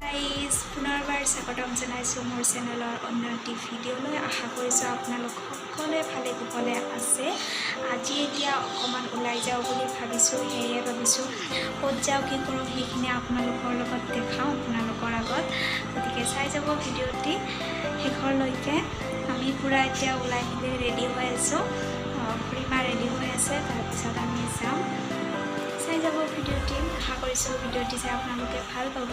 Guys পুনৰবাৰ স্বাগতম জনাইছোঁ মোৰ চেনেলৰ অন্য এটি ভিডিঅ'লৈ। আশা কৰিছোঁ আপোনালোক সকলোৱে ভালে কুশলে আছে। আজি এতিয়া অকণমান ওলাই যাওঁ বুলি ভাবিছোঁ, সেয়ে ভাবিছোঁ ক'ত যাওঁ কি কৰোঁ সেইখিনি আপোনালোকৰ লগত দেখাওঁ আপোনালোকৰ আগত। গতিকে চাই যাব ভিডিঅ'টি শেষৰলৈকে। আমি পূৰা এতিয়া ওলাই মেলি ৰেডি হৈ আছোঁ, খুৰীমা ৰেডি হৈ আছে, তাৰপিছত আমি যাম। চাই যাব ভিডিঅ'টি। আশা কৰিছোঁ ভিডিঅ'টি চাই আপোনালোকে ভাল পাব।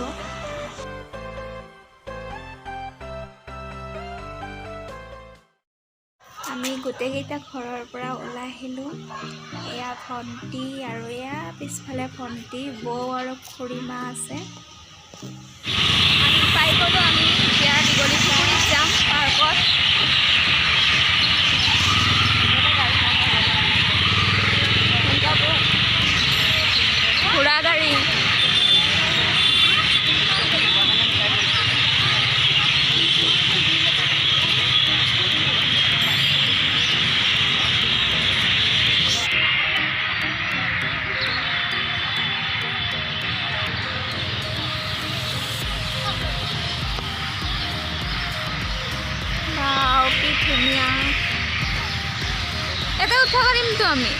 আমি গোটেইকেইটা ঘৰৰ পৰা ওলাই আহিলোঁ। এয়া ভণ্টি আৰু এয়া পিছফালে ভণ্টি, বৌ আৰু খুৰীমা আছে। আমি পাই গ'লোঁ। আমি এতিয়া দীঘলী পুখুৰীত যাম, পাৰ্কত। ঘোঁৰা গাড়ী কি ধুনীয়া। এটা উঠা পাৰিমতো আমি,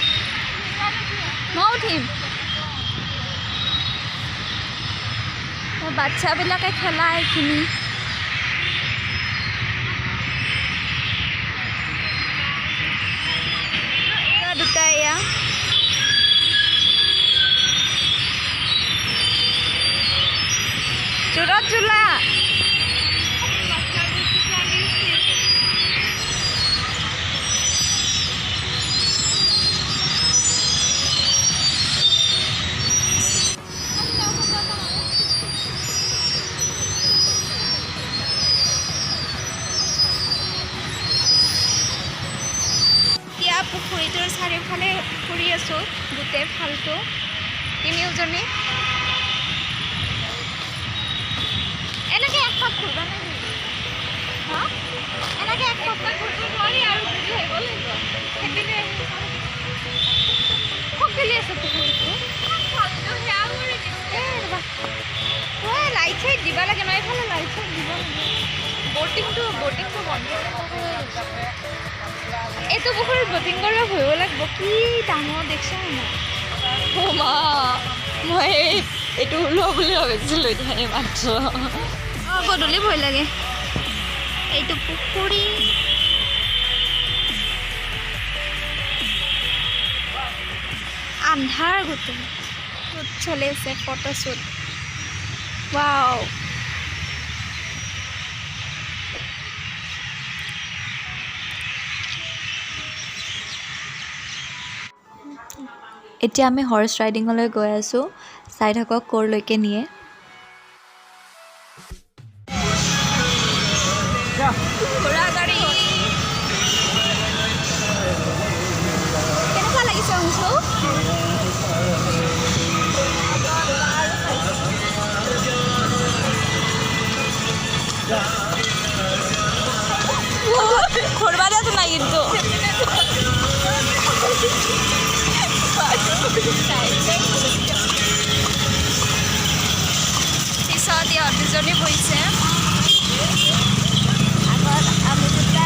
মই উঠিম। বাচ্চাবিলাকে খেলা এইখিনি। দুটা এয়া জোৰত জোলা। পুখুৰীটোৰ চাৰিওফালে ফুৰি আছোঁ, গোটেই ফালটো তিনিওজনী। এনেকৈ এক পাক ঘূৰিব নেকি? হা, এনেকৈ এক পাক ঘূৰিব নোৱাৰি আৰু ঘূৰি আহিব লাগিব। সেইপিনে সকলি আছে পুখুৰীটো। লাইট চাইট দিব লাগে ন, এইফালে লাইট চাইট দিব লাগে। বটিংটো বন্ধ। এইটো পুখুৰীত বটিং কৰিব ভৰিব লাগিব। কি ডাঙৰ দেখিছা নাই? মা, মই এইটো ওলোৱা বুলি ভাবিছিলোঁ এতিয়া মাত্ৰ। গধূলি ভয় লাগে। এইটো পুখুৰী আন্ধাৰ গোটেই। শ্বুট চলি আছে, ফটোশ্বুট। ৱাও, এতিয়া আমি হৰ্চ ৰাইডিঙলৈ গৈ আছোঁ। চাই থাকক ক'ৰলৈকে নিয়ে। ঘোঁৰা গাড়ী কেনেকুৱা লাগিছে অংশু? ঘুরবা দেতো না কিন্তু পিছত ইহঁত দুজনী বহিছে। আগত আমি দুটা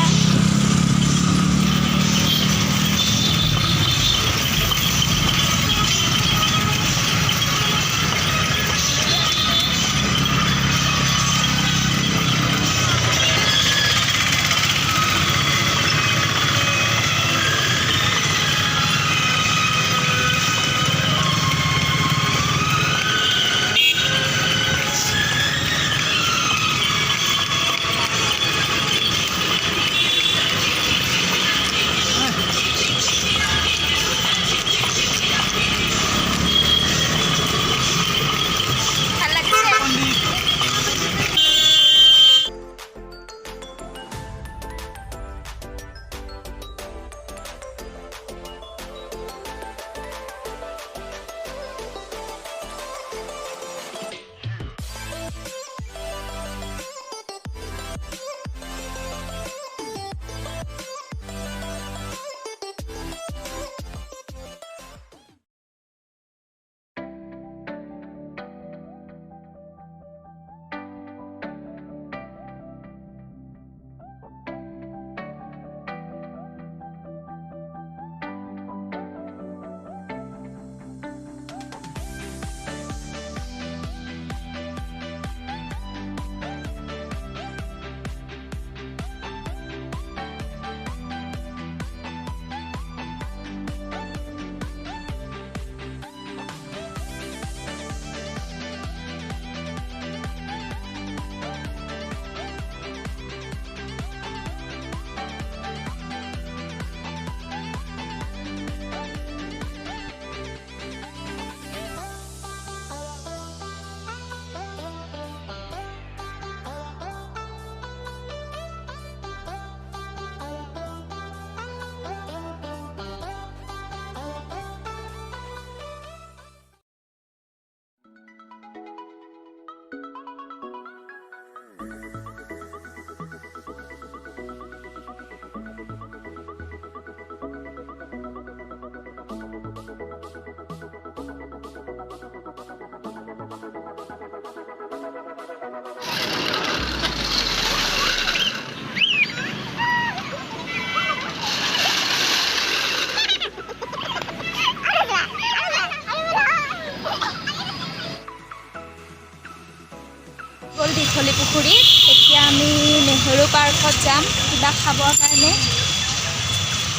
দীঘলী পুখুৰীত। এতিয়া আমি নেহেৰু পাৰ্কত যাম কিবা খাবৰ কাৰণে।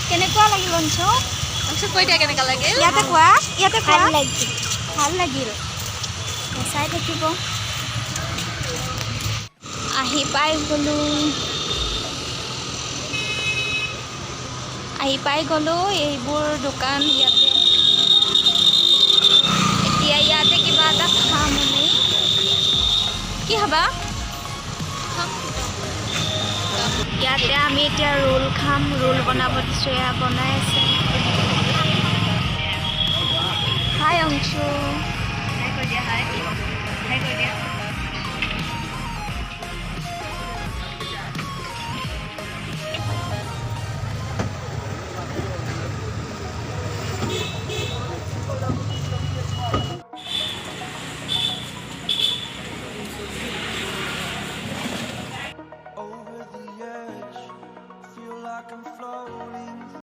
কেনেকুৱা লাগিল অঞ্চল? কৈ দিয়া কেনেকুৱা লাগিল? ইয়াতে কোৱা, ইয়াতে কোৱা। লাগিল। ভাল লাগিল। চাই থাকিব। আহি পাই গ'লোঁ এইবোৰ দোকান ইয়াতে। এতিয়া ইয়াতে কিবা এটা খাম আমি। কি খাবা? ইয়াতে আমি এতিয়া ৰোল খাম। ৰোল বনাব দিছোঁ, এয়া বনাই আছে। হাই অংশু। হাই কৈ দিয়া।